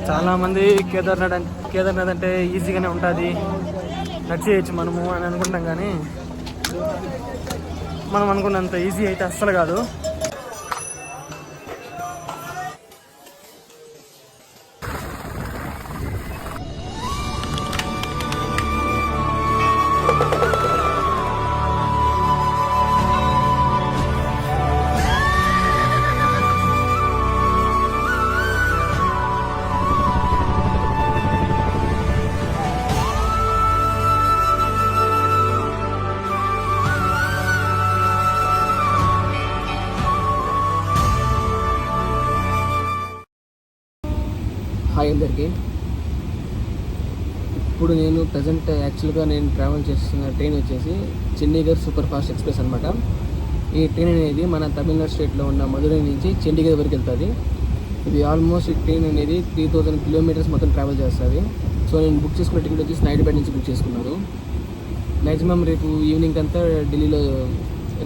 చాలామంది కేదార్నాథ్ అంటే ఈజీగానే ఉంటుంది, నడిచేయచ్చు మనము అని అనుకుంటాం. కానీ మనం అనుకున్నంత ఈజీ అయితే అస్సలు కాదు. హాయ్ అందరికీ. ఇప్పుడు నేను ప్రజెంట్ యాక్చువల్గా నేను ట్రావెల్ చేస్తున్న ట్రైన్ వచ్చేసి చండీగఢ్ సూపర్ ఫాస్ట్ ఎక్స్ప్రెస్ అనమాట. ఈ ట్రైన్ అనేది మన తమిళనాడు స్టేట్లో ఉన్న మధురై నుంచి చండీగఢ్ వరకు వెళ్తుంది. ఇది ఆల్మోస్ట్ ఈ ట్రైన్ అనేది 3000 కిలోమీటర్స్ మొత్తం ట్రావెల్ చేస్తుంది. సో నేను బుక్ చేసుకున్న టికెట్ వచ్చేసి నైట్బేట్ నుంచి బుక్ చేసుకున్నాను. మ్యాక్సిమం రేపు ఈవినింగ్ అంతా ఢిల్లీలో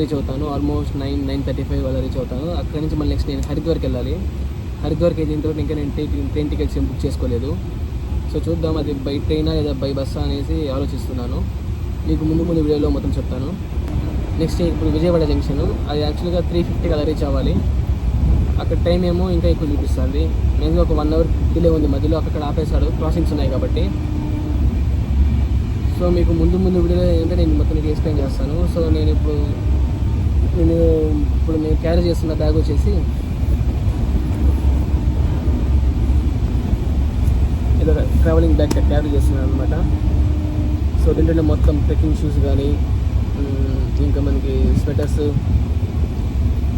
రీచ్ అవుతాను. ఆల్మోస్ట్ 9:35 అలా రీచ్ అవుతాను. అక్కడి నుంచి మళ్ళీ నెక్స్ట్ నేను హరిద్వార్కి వెళ్ళాలి. హరిద్వార్కి వెళ్ళిన తర్వాత ఇంకా నేను ట్రైన్ టికెట్స్ ఏం బుక్ చేసుకోలేదు. సో చూద్దాం అది బై ట్రైనా లేదా బై బస్సా అనేసి ఆలోచిస్తున్నాను. మీకు ముందు వీడియోలో మొత్తం చెప్తాను. నెక్స్ట్ ఇప్పుడు విజయవాడ జంక్షన్, అది యాక్చువల్గా 3:50 అలా రీచ్ అవ్వాలి. అక్కడ టైం ఏమో ఇంకా ఎక్కువ చూపిస్తుంది. నేను ఒక 1 అవర్ డిలే ఉంది మధ్యలో, అక్కడ ఆపేశాడు, క్రాసింగ్స్ ఉన్నాయి కాబట్టి. సో మీకు ముందు వీడియోలో ఏంటంటే నేను మొత్తం మీకు ఎక్స్ప్లెయిన్ చేస్తాను. సో నేను క్యారీ చేస్తున్న బ్యాగ్ వచ్చేసి ట్రావెలింగ్ బ్యాగ్ క్యారీ చేస్తున్నాను అనమాట. సో దీంట్లో మొత్తం ట్రెక్కింగ్ షూస్ కానీ ఇంకా మనకి స్వెటర్స్,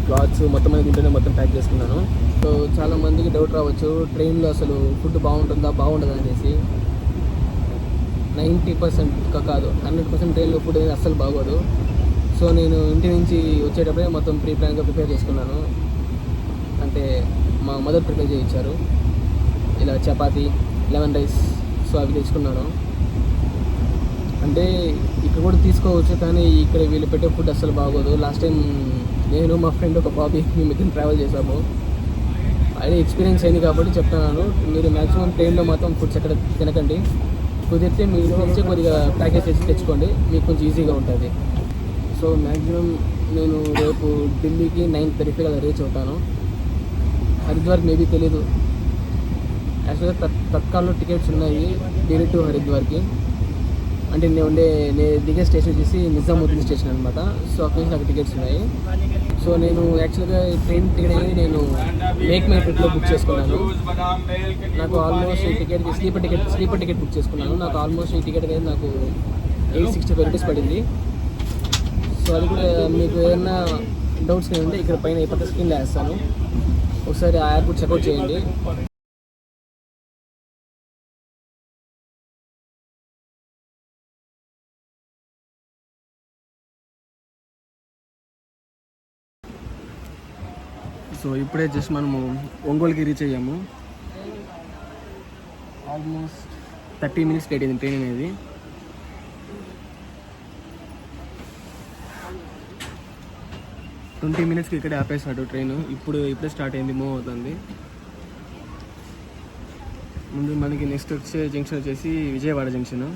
క్లాత్స్ మొత్తం దీంట్లోనే మొత్తం ప్యాక్ చేసుకున్నాను. సో చాలా మందికి డౌట్ రావచ్చు, ట్రైన్లో అసలు ఫుడ్ బాగుంటుందా బాగుంటుందా అనేసి. 90% కాదు 100% ట్రైన్లో ఫుడ్ అనేది అస్సలు బాగోదు. సో నేను ఇంటి నుంచి వచ్చేటప్పుడే మొత్తం ప్లాన్గా ప్రిపేర్ చేసుకున్నాను. అంటే మా మదర్ ప్రిపేర్ చేయించారు, ఇలా చపాతీ, లెమన్ రైస్. సో అవి తెచ్చుకున్నాను. అంటే ఇక్కడ కూడా తీసుకోవచ్చు, కానీ ఇక్కడ వీళ్ళు పెట్టే ఫుడ్ అస్సలు బాగోదు. లాస్ట్ టైం నేను మా ఫ్రెండ్ ఒక బాబీ మేము ఇద్దరు ట్రావెల్ చేసాము. అది ఎక్స్పీరియన్స్ అయింది కాబట్టి చెప్తున్నాను. మీరు మ్యాక్సిమం ట్రైన్లో మాత్రం ఫుడ్స్ ఎక్కడ తినకండి. కుదిరితే మీరు నుంచి కొద్దిగా ప్యాకేజ్ చేసి తెచ్చుకోండి, మీకు కొంచెం ఈజీగా ఉంటుంది. సో మ్యాక్సిమం నేను రేపు ఢిల్లీకి 9:35 అలా రీచ్ అవుతాను. హరిద్వార్ మేబీ తెలీదు, యాక్చువల్గా తత్కాల్లో టికెట్స్ ఉన్నాయి ఢిల్లీ టు హరిద్వార్కి. అంటే నేను దిగే స్టేషన్ వచ్చేసి నిజాముద్దీన్ స్టేషన్ అనమాట. సో అక్కడి నుంచి నాకు టికెట్స్ ఉన్నాయి. సో నేను యాక్చువల్గా ట్రైన్ టికెట్ అనేది నేను మేక్ మై ట్రిప్లో బుక్ చేసుకున్నాను. నాకు ఆల్మోస్ట్ ఈ టికెట్ స్లీపర్ టికెట్ బుక్ చేసుకున్నాను. నాకు ఆల్మోస్ట్ ఈ టికెట్ అనేది నాకు 865 రూపీస్ పడింది. సో అది కూడా మీకు ఏదైనా డౌట్స్ ఉంటే ఇక్కడ పైన ఈ పక్క స్క్రీన్లో వేస్తాను, ఒకసారి ఆ యాప్ చెక్అవుట్ చేయండి. సో ఇప్పుడే జస్ట్ మనము ఒంగోలుకి రీచ్ అయ్యాము. ఆల్మోస్ట్ 30 minutes లేట్ అయింది ట్రైన్ అనేది. ట్వంటీ మినిట్స్కి ఇక్కడే ఆపేసాడు ట్రైన్. ఇప్పుడే స్టార్ట్ అయింది, మూవ్ అవుతుంది. ముందు మనకి నెక్స్ట్ వచ్చే జంక్షన్ వచ్చేసి విజయవాడ జంక్షన్.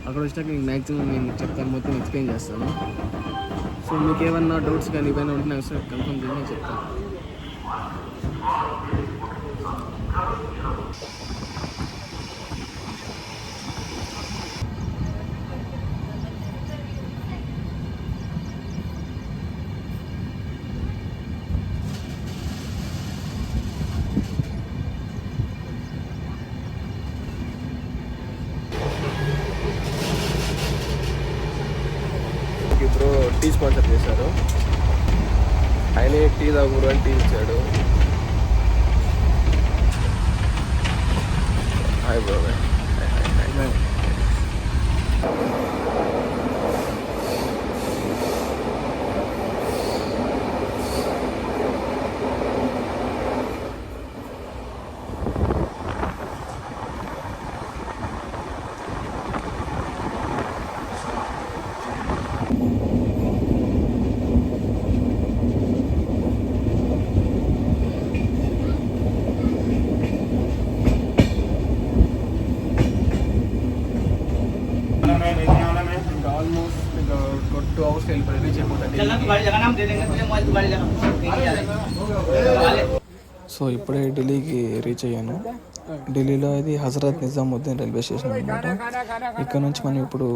అక్కడ వచ్చాక నేను మ్యాక్సిమం నేను చెప్తాను, మొత్తం ఎక్స్ప్లెయిన్ చేస్తాను. సో మీకు ఏమన్నా డౌట్స్ కానీ ఏమైనా ఉంటే నాకు సార్ కన్ఫర్మ్ చేసి నేను చెప్తాను. బ్రో టీ స్పాన్సర్ చేశారు, ఆయనే టీ తాగురు అని టీ ఇచ్చాడు. Hi bro. 2 అవర్స్లో వెళ్ళిపోయి రీచ్ అయిపోతాను. సో ఇప్పుడే ఢిల్లీకి రీచ్ అయ్యాను. ఢిల్లీలో ఇది హజరత్ నిజాముద్దీన్ రైల్వే స్టేషన్ అనమాట. ఇక్కడ నుంచి మనం ఇప్పుడు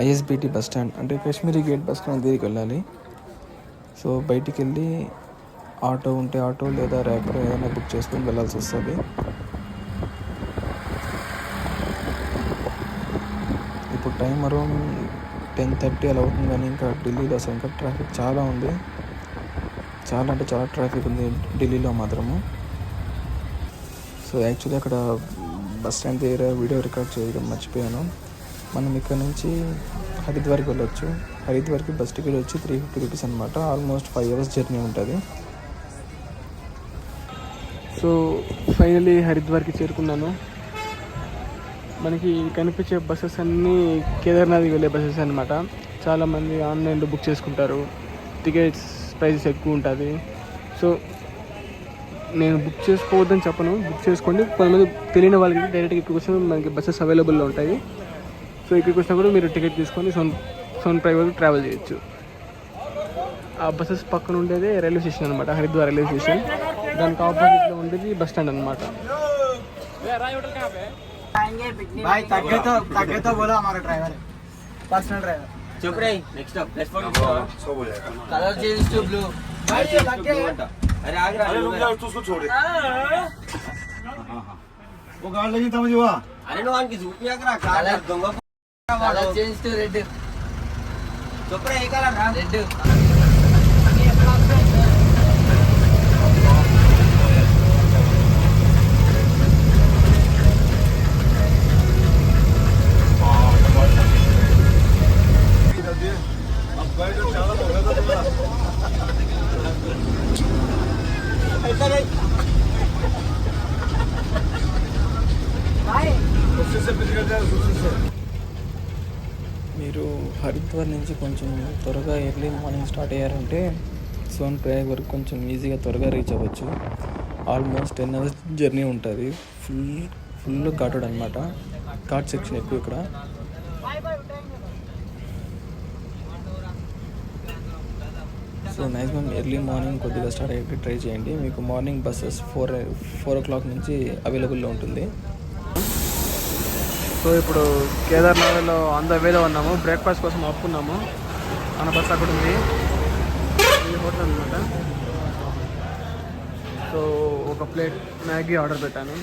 ఐఎస్బిటి బస్ స్టాండ్ అంటే కాశ్మీరీ గేట్ బస్ స్టాండ్ దగ్గరికి వెళ్ళాలి. సో బయటికి వెళ్ళి ఆటో ఉంటే ఆటో లేదా ర్యాపిడో ఏదైనా బుక్ చేసుకొని వెళ్ళాల్సి వస్తుంది. ఇప్పుడు టైం అరౌండ్ 10:30 అలా అవుతుంది, కానీ ఇంకా ఢిల్లీలో అసలు ఇంకా ట్రాఫిక్ చాలా ఉంది. చాలా అంటే చాలా ట్రాఫిక్ ఉంది ఢిల్లీలో మాత్రము. సో యాక్చువల్లీ అక్కడ బస్ స్టాండ్ దగ్గర వీడియో రికార్డ్ చేయడం మర్చిపోయాను. మనం ఇక్కడ నుంచి హరిద్వార్కి వెళ్ళొచ్చు. హరిద్వార్కి బస్ టికెట్ వచ్చి 350 రూపీస్ అనమాట. ఆల్మోస్ట్ 5 అవర్స్ జర్నీ ఉంటుంది. సో ఫైనలీ హరిద్వార్కి చేరుకున్నాను. మనకి కనిపించే బస్సెస్ అన్నీ కేదార్నాథ్కి వెళ్ళే బస్సెస్ అనమాట. చాలామంది ఆన్లైన్లో బుక్ చేసుకుంటారు. టికెట్స్ ప్రైసెస్ ఎక్కువ ఉంటుంది. సో నేను బుక్ చేసుకోవద్దని చెప్పను, బుక్ చేసుకోండి. కొంతమంది తెలియని వాళ్ళకి డైరెక్ట్గా ఇక్కడికి వచ్చిన మనకి బస్సెస్ అవైలబుల్లో ఉంటాయి. సో ఇక్కడికి వచ్చినా కూడా మీరు టికెట్ తీసుకొని సోన్ ప్రైవ్ వరకు ట్రావెల్ చేయొచ్చు. ఆ బస్సెస్ పక్కన ఉండేది రైల్వే స్టేషన్ అనమాట, హరిద్వార్ రైల్వే స్టేషన్. దానికి ఆపోజిట్లో ఉండేది బస్ స్టాండ్ అనమాట. भाई तक तो बोला हमारा ड्राइवर है, पर्सनल ड्राइवर. चुप रही. Next stop platform colour change to blue. भाई ये लग गया. अरे आगे अरे रुक जा, उसको छोड़ दे. वो गाड़ लगी था मुझे वहाँ. अरे नो आन की झूठ नहीं करा कलर दूंगा. Colour change to red. चुप रही कलर रेड. మీరు హరిద్వార్ నుంచి కొంచెం త్వరగా ఎర్లీ మార్నింగ్ స్టార్ట్ అయ్యారంటే సోన్ ప్రయాగ్ వరకు కొంచెం ఈజీగా త్వరగా రీచ్ అవ్వచ్చు. ఆల్మోస్ట్ 10 అవర్స్ జర్నీ ఉంటుంది. ఫుల్ ఘాటుడు అనమాట. ఘాట్ సెక్షన్ ఎక్కువ ఇక్కడ. సో మ్యాక్సిమం ఎర్లీ మార్నింగ్ కొద్దిగా స్టార్ట్ అయ్యి ట్రై చేయండి. మీకు మార్నింగ్ బస్సెస్ 4 o'clock నుంచి అవైలబుల్లో ఉంటుంది. సో ఇప్పుడు కేదార్నాథ్లో ఆన్ ద వేలో ఉన్నాము. బ్రేక్ఫాస్ట్ కోసం ఆపుకున్నాము. మన బస్ అక్కడ ఉంది, ఈ హోటల్ అనమాట. సో ఒక ప్లేట్ మ్యాగీ ఆర్డర్ పెట్టాను.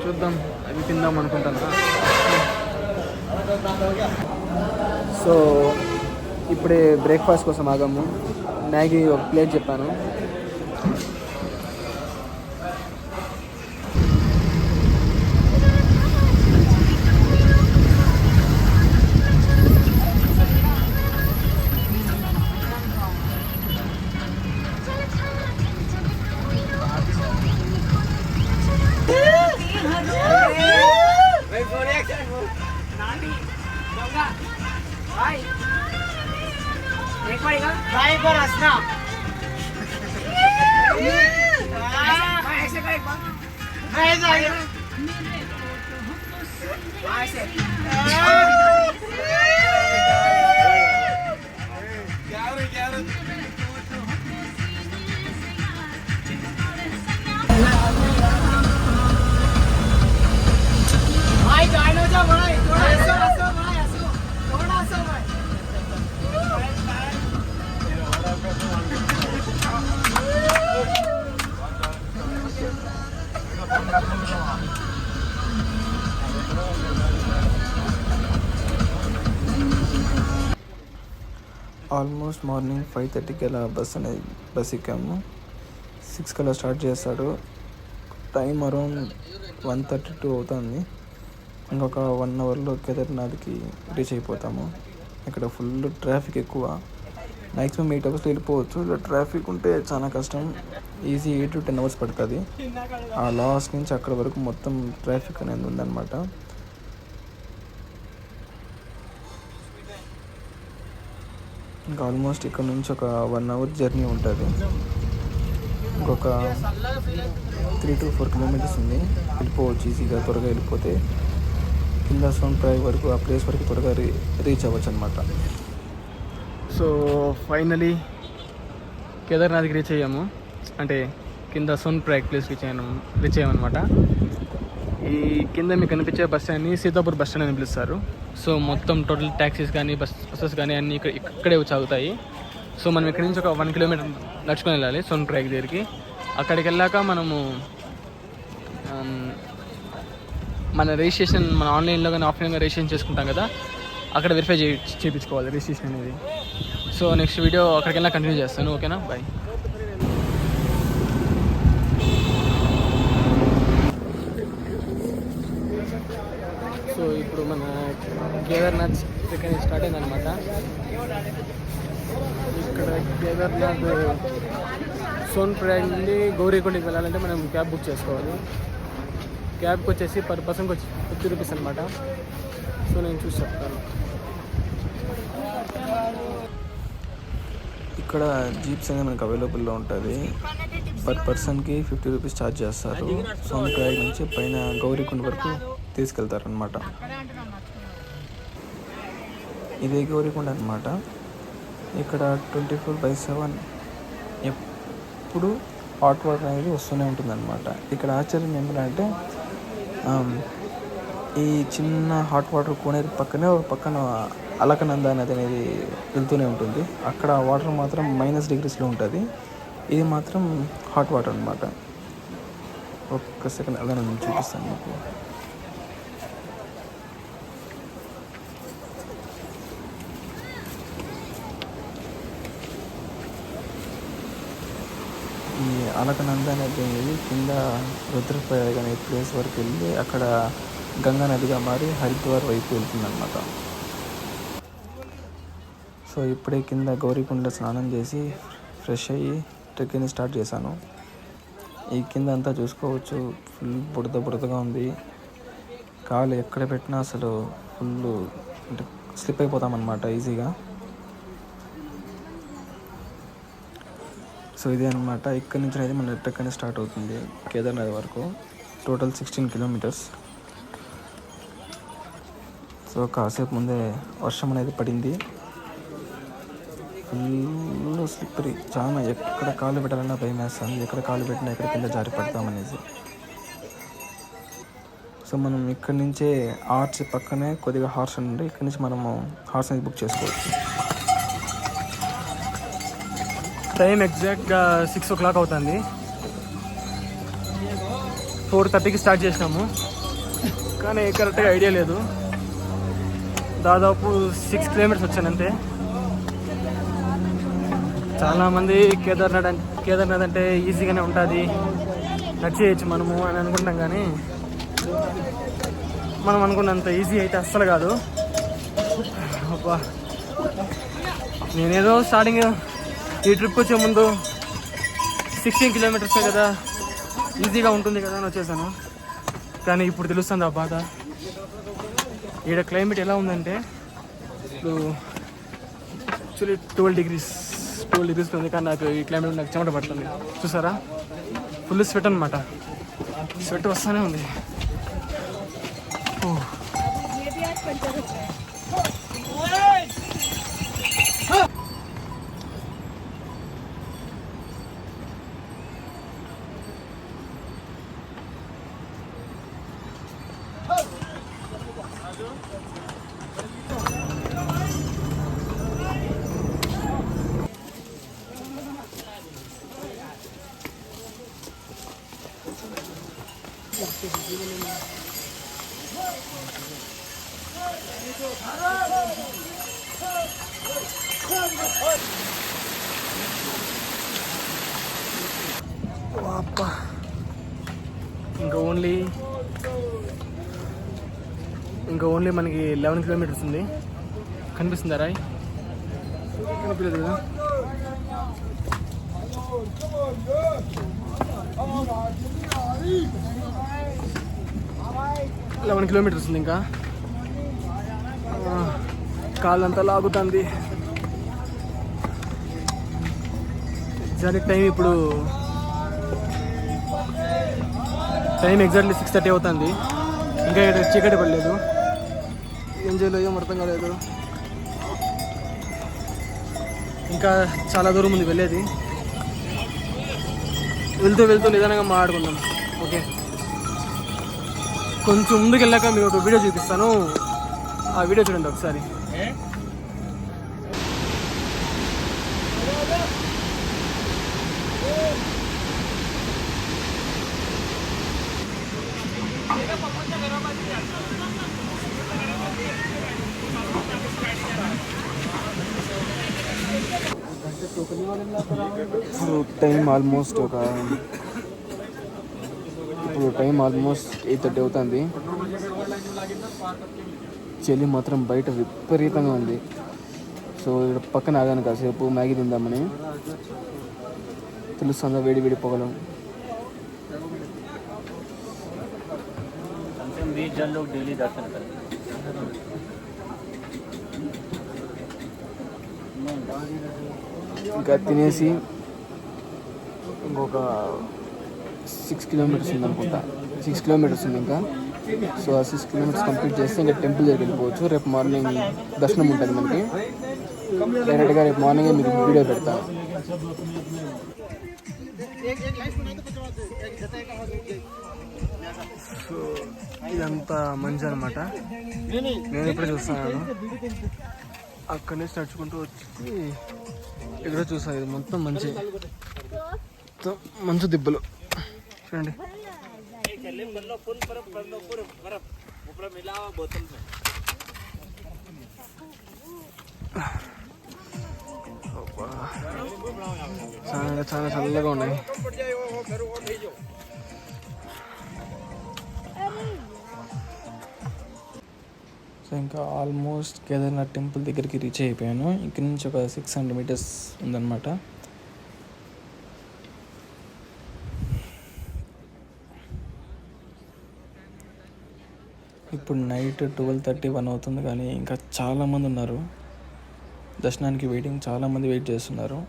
చూద్దాం, అది తిందాం అనుకుంటున్నా. సో ఇప్పుడే బ్రేక్ఫాస్ట్ కోసం ఆగాము. మ్యాగీ ఒక ప్లేట్ చెప్పాను. ఆల్మోస్ట్ మార్నింగ్ 5:30కి అలా బస్ ఎక్కాము. 6 కల్లా స్టార్ట్ చేస్తాడు. టైం అరౌండ్ 1:32 అవుతుంది. ఇంకొక 1 అవర్లో కేదార్నాథ్కి రీచ్ అయిపోతాము. ఇక్కడ ఫుల్ ట్రాఫిక్ ఎక్కువ. మ్యాక్సిమం 8 అవర్స్లో వెళ్ళిపోవచ్చు. ఇలా ట్రాఫిక్ ఉంటే చాలా కష్టం. ఈజీ 8 to 10 అవర్స్ పడుతుంది. ఆ లాస్ట్ నుంచి అక్కడ వరకు మొత్తం ట్రాఫిక్ అనేది ఉందన్నమాట. ఇంకా ఆల్మోస్ట్ ఇక్కడ నుంచి ఒక 1 అవర్ జర్నీ ఉంటుంది. ఇంకొక 3 to 4 కిలోమీటర్స్ ఉంది. వెళ్ళిపోవచ్చు ఈజీగా. త్వరగా వెళ్ళిపోతే కింద సోన్ ప్రయాగ్ వరకు, ఆ ప్లేస్ వరకు త్వరగా రీచ్ అవ్వచ్చు అనమాట. సో ఫైనలీ కేదార్నాథ్కి రీచ్ అయ్యాము. అంటే కింద సోన్ప్రయాగ్ ప్లేస్ రీచ్ అయ్యామన్నమాట. ఈ కింద మీకు కనిపించే బస్ స్టాండ్ని సీతాపూర్ బస్ స్టాండ్ అని పిలుస్తారు. సో మొత్తం టోటల్ ట్యాక్సీస్ కానీ బస్సెస్ కానీ అన్నీ ఇక్కడే వచ్చి ఆగుతాయి. సో మనం ఇక్కడి నుంచి ఒక 1 కిలోమీటర్ నడుచుకొని వెళ్ళాలి సోన్ప్రయాగ్ దగ్గరికి. అక్కడికి వెళ్ళాక మనము మన రిజిస్ట్రేషన్ మన ఆన్లైన్లో కానీ ఆఫ్లైన్లో రిజిస్ట్రేషన్ చేసుకుంటాం కదా, అక్కడ వెరిఫై చేయించుకోవాలి రిజిస్ట్రేషన్ అనేది. సో నెక్స్ట్ వీడియో అక్కడికి వెళ్ళా కంటిన్యూ చేస్తాను. ఓకేనా, బాయ్. సో ఇప్పుడు మన కేదార్నాథ్ ఇక్కడ స్టార్ట్ అయిందనమాట. ఇక్కడ కేదార్నాథ్ సోన్ప్రయాగ్ నుండి గౌరీకొండకి వెళ్ళాలంటే మనం క్యాబ్ బుక్ చేసుకోవాలి. క్యాబ్కి వచ్చేసి పర్ పర్సన్కి వచ్చి 50 రూపీస్ అనమాట. సో నేను చూసి చెప్తాను. ఇక్కడ జీప్స్ అనేది మనకు అవైలబుల్లో ఉంటుంది. పర్ పర్సన్కి 50 రూపీస్ ఛార్జ్ చేస్తారు. సోన్ప్రయాగ్ నుంచి పైన గౌరీకొండ వరకు తీసుకెళ్తారనమాట. ఇదే గౌరీకొండ అనమాట. ఇక్కడ 24/7 ఎప్పుడు హాట్ వాటర్ అనేది వస్తూనే ఉంటుందన్నమాట. ఇక్కడ ఆశ్చర్యం ఏంటంటే ఈ చిన్న హాట్ వాటర్ కోనేరు పక్కనే ఒక పక్కన అలకనంద నది అనేది వెళ్తూనే ఉంటుంది. అక్కడ వాటర్ మాత్రం -డిగ్రీస్లో ఉంటుంది. ఇది మాత్రం హాట్ వాటర్ అనమాట. ఒక్క సెకండ్ అలా నేను చూపిస్తాను మీకు. ఈ అలకనంద నది అనేది కింద రుద్రప్రయాగ్ అనే ప్లేస్ వరకు వెళ్ళి అక్కడ గంగా నదిగా మారి హరిద్వార్ వైపు వెళ్తుందన్నమాట. సో ఇప్పుడే కింద గౌరీకొండలో స్నానం చేసి ఫ్రెష్ అయ్యి ట్రెక్కింగ్ స్టార్ట్ చేశాను. ఈ కింద అంతా చూసుకోవచ్చు, ఫుల్ బుడదగా ఉంది. కాలు ఎక్కడ పెట్టినా అసలు ఫుల్ అంటే స్లిప్ అయిపోతామన్నమాట ఈజీగా. సో ఇదే అనమాట. ఇక్కడి నుంచి అయితే మన ట్రెక్ అనేది స్టార్ట్ అవుతుంది కేదార్నాథ్ వరకు. Total 16 kilometres. సో కాసేపు ముందే వర్షం అనేది పడింది. ఫుల్ స్లిప్పరీ, చాలా ఎక్కడ కాలు పెట్టాలన్నా భయం వేస్తుంది. ఎక్కడ కాలు పెట్టినా ఎక్కడ కింద జారి పడతామనేసి. సో మనం ఇక్కడి నుంచే ఆర్చ్ పక్కనే కొద్దిగా హార్స్ ఉండి ఇక్కడి నుంచి మనము హార్స్ అనేది బుక్ చేసుకోవచ్చు. టైం ఎగ్జాక్ట్గా 6 o'clock అవుతుంది. 4:30కి స్టార్ట్ చేసినాము, కానీ కరెక్ట్గా ఐడియా లేదు. దాదాపు 6 కిలోమీటర్స్ వచ్చాను అంతే. చాలామంది కేదార్నాథ్ అంటే ఈజీగానే ఉంటుంది, నడిచేయచ్చు మనము అని అనుకుంటాం. కానీ మనం అనుకున్నంత ఈజీ అయితే అస్సలు కాదు. అబ్బా, నేనేదో స్టార్టింగ్ ఈ ట్రిప్ వచ్చే ముందు 16 కిలోమీటర్సే కదా, ఈజీగా ఉంటుంది కదా అని వచ్చేసాను. కానీ ఇప్పుడు తెలుస్తుంది ఆ బాధ. ఈడ క్లైమేట్ ఎలా ఉందంటే ఇప్పుడు యాక్చువల్లీ 12 డిగ్రీస్ ఉంది. కానీ నాకు ఈ క్లైమేట్ నాకు చెమట పడుతుంది. చూసారా, ఫుల్ స్వెట్ అనమాట. స్వెట్ వస్తూనే ఉంది. ఇంకా ఓన్లీ మనకి 11 కిలోమీటర్స్ ఉంది. కనిపిస్తుందా రాయ్? కనిపించలేదు కదా. 11 కిలోమీటర్స్ ఉంది ఇంకా. కాళ్ళంతా లాగుతుంది. ఎగ్జాక్ట్ టైం ఇప్పుడు ఎగ్జాక్ట్లీ 6:30 అవుతుంది. ఇంకా ఇక్కడ చీకటి పడలేదు. ఏం చేయలేదో అర్థం కాలేదు. ఇంకా చాలా దూరం ఉంది వెళ్ళేది. వెళ్తూ వెళ్తూ నిదానంగా మాట్లాడుకుందాం. ఓకే, కొంచెం ముందుకు వెళ్ళాక మీకు ఒక వీడియో చూపిస్తాను. ఆ వీడియో చూడండి ఒకసారి. ఇప్పుడు టైం ఆల్మోస్ట్ 8:30 అవుతుంది. చలి మాత్రం బయట విపరీతంగా ఉంది. సో ఇక్కడ పక్కన ఆగాను కాసేపు మ్యాగీ తిందామని. తెలుస్తుందా వేడి వేడి పొగలం. ఇంకా తినేసి ఇంకొక 6 కిలోమీటర్స్ ఉంది అనుకుంటా. 6 కిలోమీటర్స్ ఉంది ఇంకా. సో ఆ 6 కిలోమీటర్స్ కంప్లీట్ చేస్తే ఇంకా టెంపుల్ దగ్గరికి వెళ్ళిపోవచ్చు. రేపు మార్నింగ్ దర్శనం ఉంటుంది మనకి. డైరెక్ట్గా రేపు మార్నింగే మీకు వీడియో పెడతాను. సో ఇదంతా మంచి అనమాట. నేను ఇప్పుడే చూస్తున్నాను. అక్కడి నుంచి నడుచుకుంటూ వచ్చి ఇక్కడ చూసాను. ఇది మొత్తం మంచు దిబ్బలు చూడండి. చాలా చాలా చల్లగా ఉన్నాయి. సో ఇంకా ఆల్మోస్ట్ కేదార్నాథ్ టెంపుల్ దగ్గరికి రీచ్ అయిపోయాను. ఇక్కడ నుంచి ఒక 600 మీటర్స్ ఉందన్నమాట. ఇప్పుడు నైట్ 12:31 అవుతుంది, కానీ ఇంకా చాలామంది ఉన్నారు దర్శనానికి వెయిటింగ్. చాలామంది వెయిట్ చేస్తున్నారు.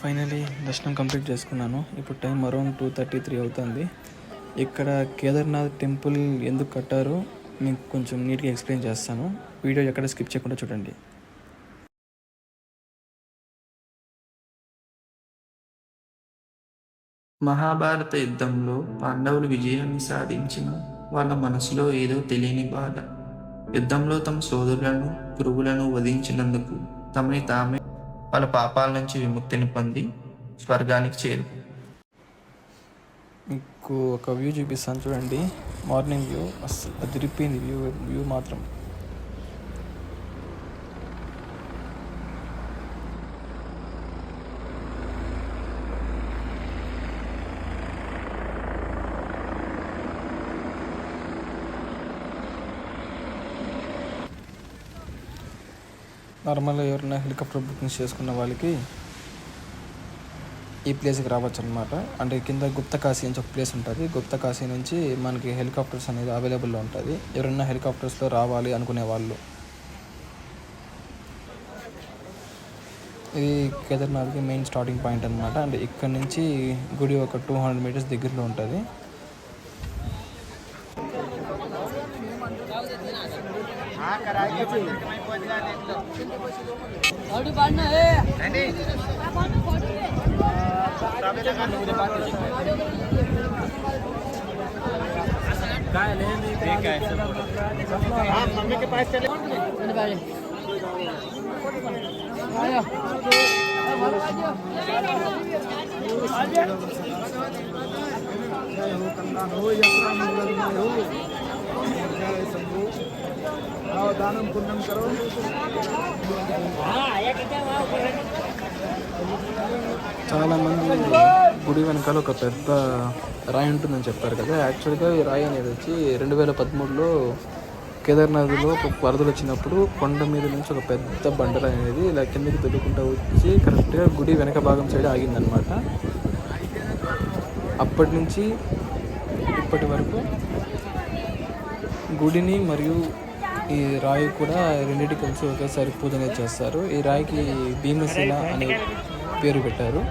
ఫైనలీ దర్శనం కంప్లీట్ చేసుకున్నాను. ఇప్పుడు టైం అరౌండ్ 2:33 అవుతుంది. ఇక్కడ కేదార్నాథ్ టెంపుల్ ఎందుకు కట్టారో మీకు కొంచెం నీట్గా ఎక్స్ప్లెయిన్ చేస్తాను. వీడియో ఎక్కడ స్కిప్ చేయకుండా చూడండి. మహాభారత యుద్ధంలో పాండవులు విజయాన్ని సాధించిన వాళ్ళ మనసులో ఏదో తెలియని బాధ. యుద్ధంలో తమ సోదరులను గురువులను వధించినందుకు తమని తామే వాళ్ళ పాపాల నుంచి విముక్తిని పొంది స్వర్గానికి చేరు. మీకు ఒక వ్యూ చూపిస్తాను చూడండి. మార్నింగ్ వ్యూ అసలు అదిరిపోయింది. వ్యూ మాత్రం నార్మల్గా ఎవరైనా హెలికాప్టర్ బుకింగ్స్ చేసుకున్న వాళ్ళకి ఈ ప్లేస్కి రావచ్చు అనమాట. అంటే కింద గుప్తకాశీ నుంచి ఒక ప్లేస్ ఉంటుంది. గుప్తకాశీ నుంచి మనకి హెలికాప్టర్స్ అనేది అవైలబుల్లో ఉంటుంది. ఎవరైనా హెలికాప్టర్స్లో రావాలి అనుకునే వాళ్ళు. ఇది కేదార్నాథ్కి మెయిన్ స్టార్టింగ్ పాయింట్ అనమాట. అంటే ఇక్కడ నుంచి గుడి ఒక 200 మీటర్స్ దగ్గరలో ఉంటుంది. मम्मी के पास चले दानम पुण्यम करो. చాలామంది గుడి వెనకాల ఒక పెద్ద రాయి ఉంటుందని చెప్పారు కదా. యాక్చువల్గా ఈ రాయి అనేది వచ్చి 2013లో కేదార్నాథ్లో ఒక వరదలు వచ్చినప్పుడు కొండ మీద నుంచి ఒక పెద్ద బండరాయి అనేది ఇలా కిందకి తొలుకుంటూ వచ్చి కరెక్ట్గా గుడి వెనక భాగం సైడ్ ఆగిందనమాట. అప్పటి నుంచి ఇప్పటి వరకు గుడిని మరియు ఈ రాయి కూడా రెండింటి కలిసి ఒకేసారి పూజ అనేది చేస్తారు. ఈ రాయికి భీమశిల అనే పేరు పెట్టారు.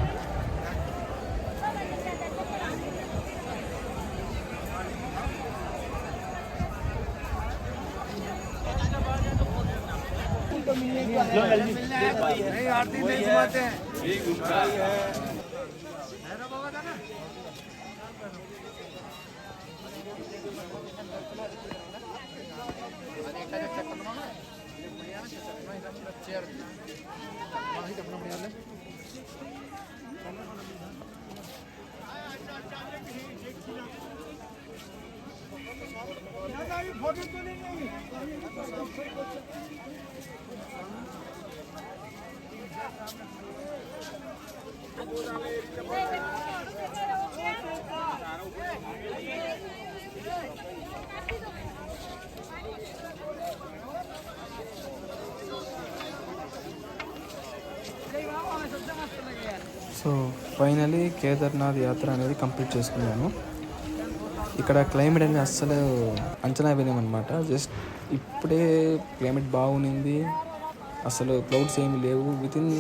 సో ఫైనలీ కేదార్నాథ్ యాత్ర అనేది కంప్లీట్ చేసుకున్నాను. ఇక్కడ క్లైమేట్ అనేది అస్సలు అంచనా వేయలేమన్నమాట. జస్ట్ ఇప్పుడే క్లైమేట్ బాగుంది, అసలు క్లౌడ్స్ ఏమీ లేవు. వితిన్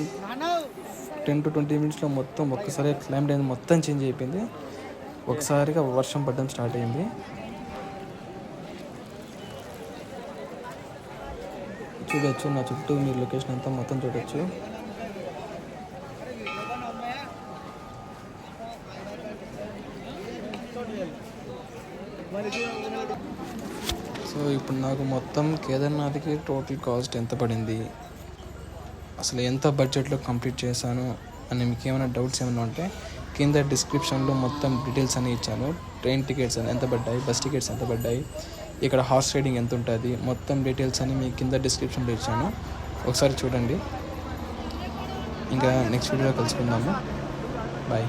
10 to 20 minutesలో మొత్తం ఒక్కసారి క్లైమేట్ అనేది మొత్తం చేంజ్ అయిపోయింది. ఒకసారిగా వర్షం పడడం స్టార్ట్ అయింది. చూడొచ్చు నా చుట్టూ మీరు లొకేషన్ అంతా మొత్తం చూడొచ్చు. సో ఇప్పుడు నాకు మొత్తం కేదార్నాథ్కి టోటల్ కాస్ట్ ఎంత పడింది, అసలు ఎంత బడ్జెట్లో కంప్లీట్ చేశాను అని మీకు ఏమైనా డౌట్స్ ఏమైనా ఉంటే కింద డిస్క్రిప్షన్లో మొత్తం డీటెయిల్స్ అన్నీ ఇచ్చాను. ట్రైన్ టికెట్స్ ఎంత పడ్డాయి, బస్ టికెట్స్ ఎంత పడ్డాయి, ఇక్కడ హార్స్ రైడింగ్ ఎంత ఉంటుంది, మొత్తం డీటెయిల్స్ అని మీకు కింద డిస్క్రిప్షన్లో ఇచ్చాను. ఒకసారి చూడండి. ఇంకా నెక్స్ట్ వీడియోలో కలుసుకుందాము. బాయ్.